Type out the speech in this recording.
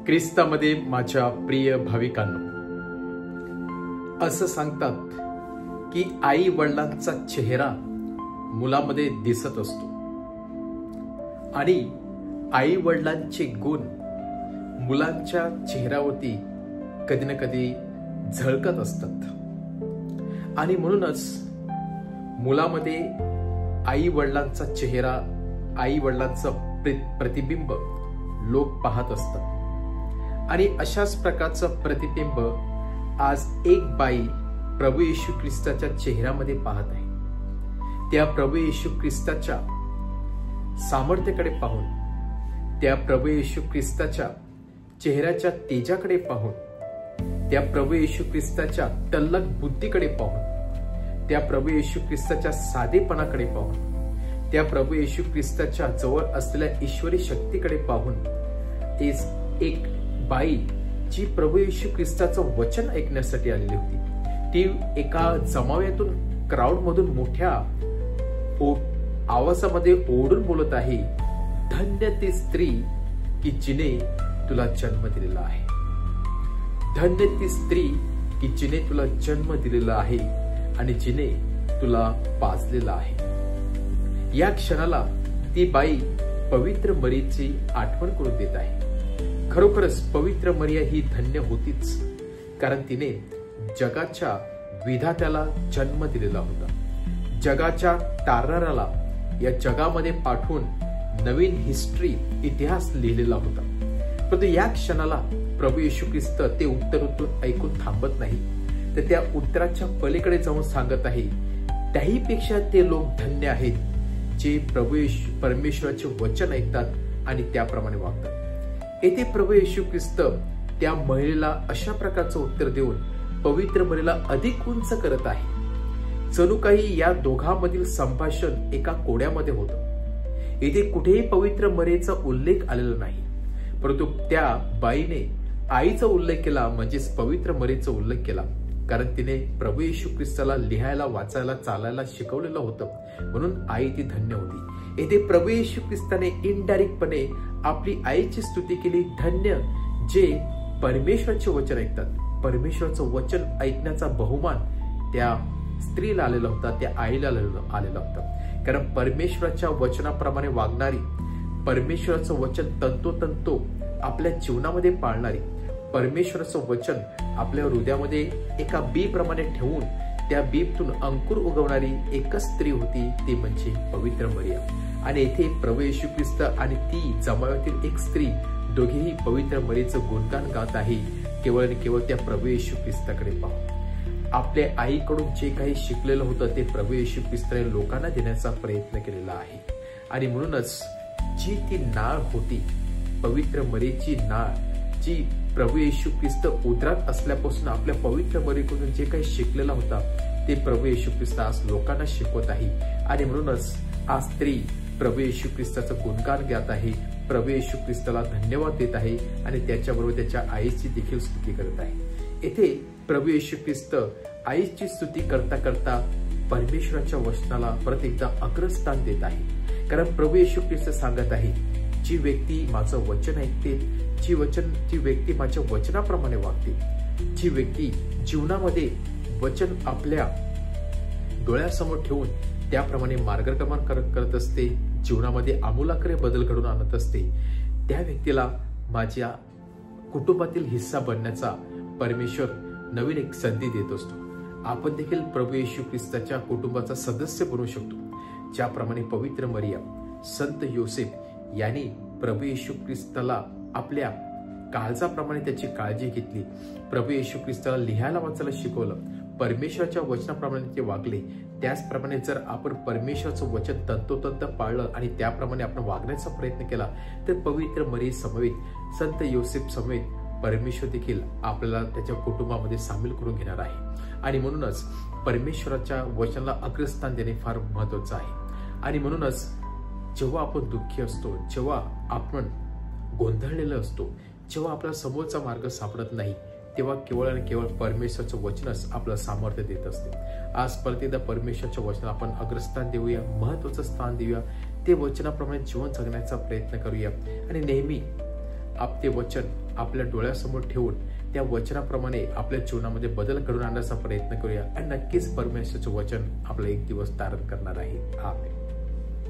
ख्रिस्तामध्ये माझ्या प्रिय भाविकांनो, असं सांगतात की आई वडिलांचा चेहरा मुलामध्ये दिसत असतो आणि आई वडिलांचे गुण मुलांच्या चेहऱ्यावरती कधी ना कधी झळकत असतात आणि म्हणूनच मुलामध्ये आई वडिलांचा चेहरा, आई वडिलांचं प्रतिबिंब लोक पाहत असतात आणि अशाच प्रकारचं प्रतिबिंब आज एक बाई प्रभू येशू ख्रिस्ताच्या चेहऱ्यामध्ये पाहत आहे। त्या प्रभू येशू ख्रिस्ताच्या सामर्थ्याकडे पाहून, त्या प्रभू येशू ख्रिस्ताच्या चेहऱ्याच्या तेजाकडे पाहून, त्या प्रभू येशू ख्रिस्ताच्या तल्लख बुद्धीकडे पाहून, त्या प्रभू येशू ख्रिस्ताच्या साधेपणाकडे पाहून, त्या प्रभू येशू ख्रिस्ताच्या जवळ असलेल्या ईश्वरी शक्तीकडे पाहून एक बाई जी प्रभू येशू ख्रिस्ताचं वचन ऐकण्यासाठी आलेली होती, ती एका जमाव्यातून, क्राऊड मधून मोठ्या आवाजामध्ये ओरडून बोलत आहे, धन्य ती स्त्री की जिने तुला जन्म दिलेला आहे, धन्य ती स्त्री की जिने तुला जन्म दिलेला आहे आणि जिने तुला पाजलेला आहे। या क्षणाला ती बाई पवित्र मरीची आठवण करून देत आहे। खरोखरच पवित्र मरिया ही धन्य होतीच, कारण तिने जगाच्या विधात्याला जन्म दिलेला होता, जगाच्या तारणाऱ्याला या जगामध्ये पाठवून नवीन हिस्ट्री, इतिहास लिहिलेला होता। परंतु या क्षणाला प्रभू येशू ख्रिस्त ते उत्तरोत्तर ऐकून थांबत नाही, तर त्या उत्तराच्या पलीकडे जाऊन सांगत आहे, त्याहीपेक्षा ते लोक धन्य आहेत जे प्रभू परमेश्वराचे वचन ऐकतात आणि त्याप्रमाणे वागतात। येथे प्रभू येशू ख्रिस्त त्या महिलेला अशा प्रकारचं उत्तर देऊन पवित्र मरीला अधिक उंच करत आहे, जणू काही या दोघांमधील संभाषण एका कोड्यामध्ये होतं। इथे कुठेही पवित्र मरीचा उल्लेख आलेला नाही, परंतु त्या बाईने आईचा उल्लेख केला, म्हणजेच पवित्र मरीचा उल्लेख केला, कारण तिने प्रभू येशू ख्रिस्ताला लिहायला, वाचायला, चालायला शिकवलेलं होतं, म्हणून आई ती धन्य होती। येथे प्रभू येशू ख्रिस्ताने इनडायरेक्टपणे आपली आईची स्तुती केली, धन्य जे परमेश्वराचे वचन ऐकतात। परमेश्वराचं वचन ऐकण्याचा बहुमान त्या स्त्रीला आलेला होता, त्या आईला आलेला होता, कारण परमेश्वराच्या वचनाप्रमाणे वागणारी, परमेश्वराचं वचन तंतोतंत आपल्या जीवनामध्ये पाळणारी, परमेश्वराचं वचन आपल्या हृदयामध्ये एका बी प्रमाणे ठेवून त्या बीतून अंकुर उगवणारी एकच स्त्री होती, ती म्हणजे पवित्र मरिया। आणि येथे प्रभू येशू ख्रिस्त आणि ती जमाव्यातील एक स्त्री दोघेही पवित्र मरीचं गुणगान गात आहे, केवळ आणि केवळ त्या प्रभू येशू ख्रिस्ताकडे पाहून। आपल्या आईकडून जे काही शिकलेलं होतं ते प्रभू येशू ख्रिस्ताने लोकांना देण्याचा प्रयत्न केलेला आहे। आणि म्हणूनच जी ती नाळ होती, पवित्र मरीची नाळ, जी प्रभू येशू ख्रिस्त उदरात असल्यापासून आपल्या पवित्र मरीकडून जे काही शिकलेला होता ते प्रभू येशू ख्रिस्त आज लोकांना शिकवत आहे। आणि म्हणूनच आज स्त्री प्रभू येशू ख्रिस्ताचं गुणगान गात आहे, प्रभू येशू ख्रिस्ताला धन्यवाद देत आहे आणि त्याच्याबरोबर त्याच्या आईची देखील स्तुती करत आहे। येथे प्रभू येशू ख्रिस्त आईची स्तुती करता करता परमेश्वराच्या वचनाला परत एकदा अग्रस्थान देत आहे, कारण प्रभू येशू ख्रिस्त सांगत आहे, जी व्यक्ती माझं वचन ऐकते, जी व्यक्ती माझ्या वचनाप्रमाणे वागते, जी व्यक्ती जीवनामध्ये वचन आपल्या डोळ्यासमोर ठेवून त्याप्रमाणे मार्गक्रमण करत असते, जीवनामध्ये आमूलाग्र बदल घडून आणत असते, त्या व्यक्तीला माझ्या कुटुंबातील हिस्सा बनण्याचा परमेश्वर नवीन एक संधी देत असतो। आपण देखील प्रभू येशू ख्रिस्ताच्या कुटुंबाचा सदस्य बनू शकतो, ज्याप्रमाणे पवित्र मरिया, संत योसेफ यांनी प्रभू येशू ख्रिस्ताला आपल्या काळजाप्रमाणे त्याची काळजी घेतली, प्रभू येशू ख्रिस्ताला लिहायला वाचायला शिकवलं, परमेश्वराच्या वचनाप्रमाणे ते वागले। त्याचप्रमाणे जर आपण परमेश्वराचं वचन तंतोतंत पाळलं आणि त्याप्रमाणे आपण वागण्याचा प्रयत्न केला तर पवित्र मरी समेत, संत योसेफ समेत परमेश्वर देखील आपल्याला त्याच्या कुटुंबामध्ये सामील करून घेणार आहे। आणि म्हणूनच परमेश्वराच्या वचनाला अग्रस्थान देणे फार महत्वाचं आहे। आणि म्हणूनच जेव्हा आपण दुःखी असतो, जेव्हा आपण गोंधळलेलं असतो, जेव्हा आपला समोरचा मार्ग सापडत नाही, तेव्हा केवळ आणि केवळ परमेश्वराचं वचनच आपलं सामर्थ्य देत असते। आज परत एकदा परमेश्वराच्या वचनाला आपण अग्रस्थान देऊया, महत्वाचं स्थान देऊया, ते वचनाप्रमाणे जीवन जगण्याचा प्रयत्न करूया आणि नेहमी ते वचन आपल्या डोळ्यासमोर ठेवून त्या वचनाप्रमाणे आपल्या जीवनामध्ये बदल घडवून आणण्याचा प्रयत्न करूया आणि नक्कीच परमेश्वराचे वचन आपलं एक दिवस तारण करणार आहे. आमेन.